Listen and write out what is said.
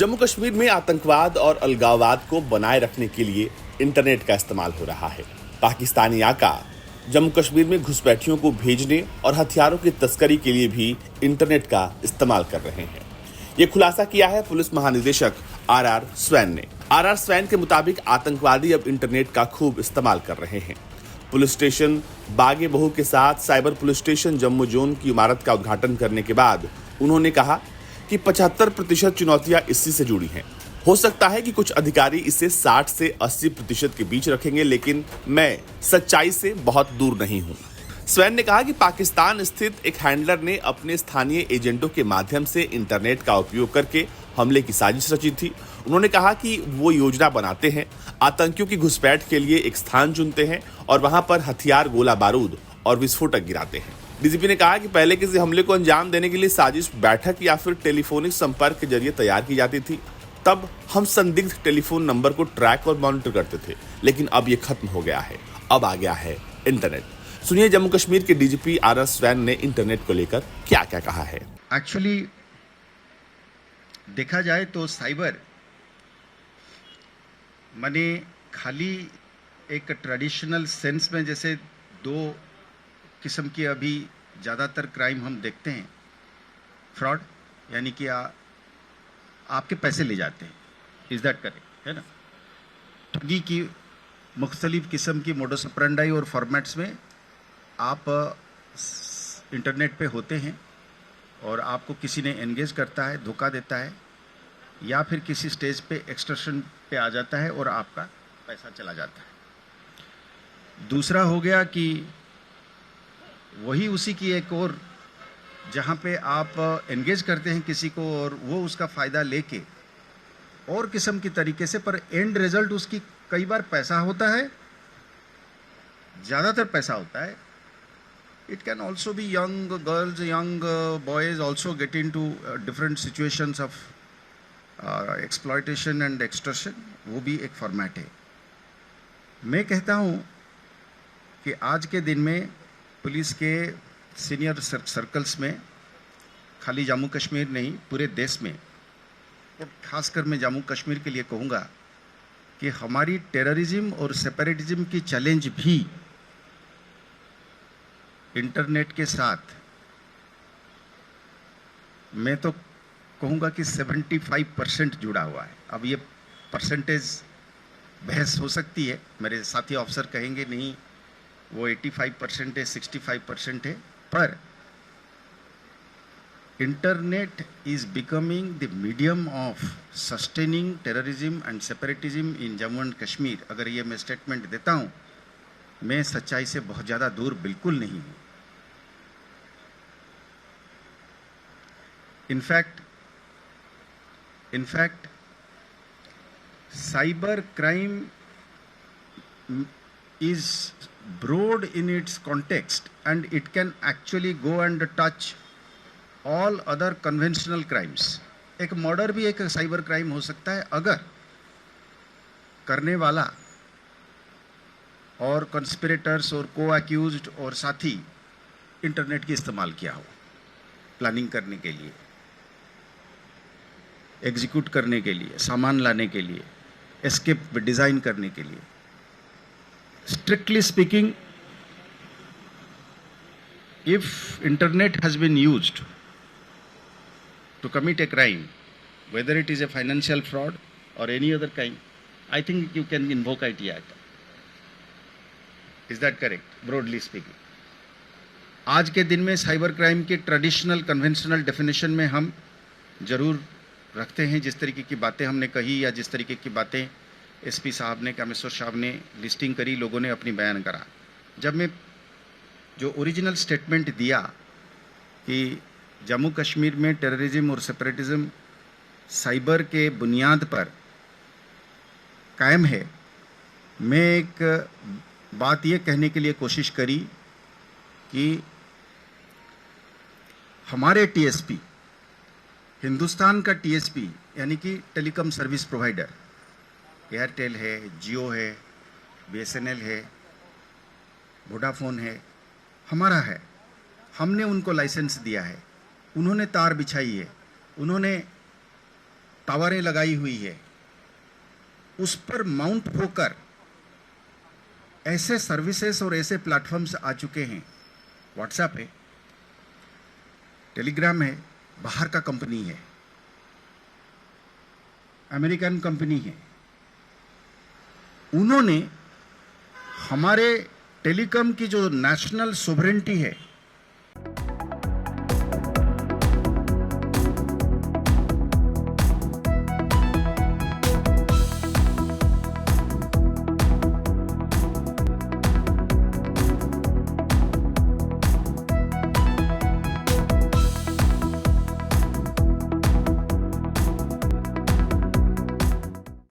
जम्मू कश्मीर में आतंकवाद और अलगाववाद को बनाए रखने के लिए इंटरनेट का इस्तेमाल हो रहा है। पाकिस्तानी आका जम्मू कश्मीर में घुसपैठियों को भेजने और हथियारों की तस्करी के लिए भी इंटरनेट का इस्तेमाल कर रहे हैं। ये खुलासा किया है पुलिस महानिदेशक आर स्वैन ने। आर स्वैन के मुताबिक आतंकवादी अब इंटरनेट का खूब इस्तेमाल कर रहे हैं। पुलिस स्टेशन बागे बहू के साथ cyber police station Jammu zone की इमारत का उद्घाटन करने के बाद उन्होंने कहा कि 75% चुनौतियां इसी से जुड़ी हैं। हो सकता है कि कुछ अधिकारी इसे 60 से 80% के बीच रखेंगे, लेकिन मैं सच्चाई से बहुत दूर नहीं हूं। स्वैन ने कहा कि पाकिस्तान स्थित एक हैंडलर ने अपने स्थानीय एजेंटों के माध्यम से इंटरनेट का उपयोग करके हमले की साजिश रची थी। उन्होंने कहा कि वो योजना बनाते हैं, आतंकियों की घुसपैठ के लिए एक स्थान चुनते हैं और वहां पर हथियार, गोला बारूद और विस्फोटक गिराते हैं। डीजीपी ने कहा कि पहले किसी हमले को अंजाम देने के लिए साजिश बैठक या फिर टेलीफोनिक संपर्क के जरिए तैयार की जाती थी। तब हम संदिग्ध टेलीफोन नंबर को ट्रैक और मॉनिटर करते थे, लेकिन अब ये खत्म हो गया है। अब आ गया है इंटरनेट। सुनिए जम्मू कश्मीर के डीजीपी आर स्वैन ने इंटरनेट को लेकर क्या क्या कहा है। एक्चुअली देखा जाए तो साइबर माने खाली एक ट्रेडिशनल सेंस में जैसे दो किस्म की अभी ज़्यादातर क्राइम हम देखते हैं। फ्रॉड यानी कि आपके पैसे ले जाते हैं, इज़ दैट करेक्ट, है ना। ठगी की मुख्तलिफ किस्म की मोडस ऑपरेंडी और फॉर्मेट्स में आप इंटरनेट पे होते हैं और आपको किसी ने एंगेज करता है, धोखा देता है, या फिर किसी स्टेज पे एक्सटर्शन पे आ जाता है और आपका पैसा चला जाता है। दूसरा हो गया कि वही उसी की एक और जहाँ पे आप एंगेज करते हैं किसी को और वो उसका फ़ायदा लेके और किस्म की तरीके से, पर एंड रिजल्ट उसकी कई बार पैसा होता है, ज़्यादातर पैसा होता है। It can also be young girls, young boys also get into different situations of exploitation and extortion. वो भी एक फॉर्मेट है। मैं कहता हूँ कि आज के दिन में पुलिस के सीनियर सर्कल्स में, खाली जम्मू कश्मीर नहीं पूरे देश में, और ख़ासकर मैं जम्मू कश्मीर के लिए कहूँगा कि हमारी टेररिज्म और सेपरेटिज्म की चैलेंज भी इंटरनेट के साथ, मैं तो कहूँगा कि 75% जुड़ा हुआ है। अब ये परसेंटेज बहस हो सकती है, मेरे साथी अफसर कहेंगे नहीं वो 85% है, 65% है, पर internet is becoming the medium of sustaining terrorism and separatism in Jammu and Kashmir. अगर ये मैं स्टेटमेंट देता हूँ, मैं सच्चाई से बहुत ज़्यादा दूर बिल्कुल नहीं हूँ। In fact cyber crime is broad in its context and it can actually go and touch all other conventional crimes. एक मर्डर भी एक साइबर क्राइम हो सकता है अगर करने वाला और कंस्पिरेटर्स और को अक्यूज्ड और साथी इंटरनेट की इस्तेमाल किया हो, प्लानिंग करने के लिए, एग्जीक्यूट करने के लिए, सामान लाने के लिए, एस्केप डिज़ाइन करने के लिए। Strictly speaking, if internet has been used to commit a crime, whether it is a financial fraud or any other kind, I think you can invoke IT Act. Is that correct? Broadly speaking. आज के दिन में cyber crime के traditional conventional definition में हम जरूर रखते हैं। जिस तरीके की बातें हमने कही या जिस तरीके की बातें एसपी साहब ने, कामेश्वर साहब ने लिस्टिंग करी, लोगों ने अपनी बयान करा। जब मैं जो ओरिजिनल स्टेटमेंट दिया कि जम्मू कश्मीर में टेररिज्म और सेपरेटिज्म साइबर के बुनियाद पर कायम है, मैं एक बात ये कहने के लिए कोशिश करी कि हमारे टीएसपी, हिंदुस्तान का टीएसपी यानी कि टेलीकॉम सर्विस प्रोवाइडर, एयरटेल है, जियो है, बीएसएनएल है, वोडाफोन है, हमारा है। हमने उनको लाइसेंस दिया है, उन्होंने तार बिछाई है, उन्होंने टावरें लगाई हुई है, उस पर माउंट होकर ऐसे सर्विसेज और ऐसे प्लेटफॉर्म्स आ चुके हैं। व्हाट्सएप है, टेलीग्राम है, बाहर का कंपनी है, अमेरिकन कंपनी है, उन्होंने हमारे टेलीकॉम की जो नेशनल सोवरेंटी है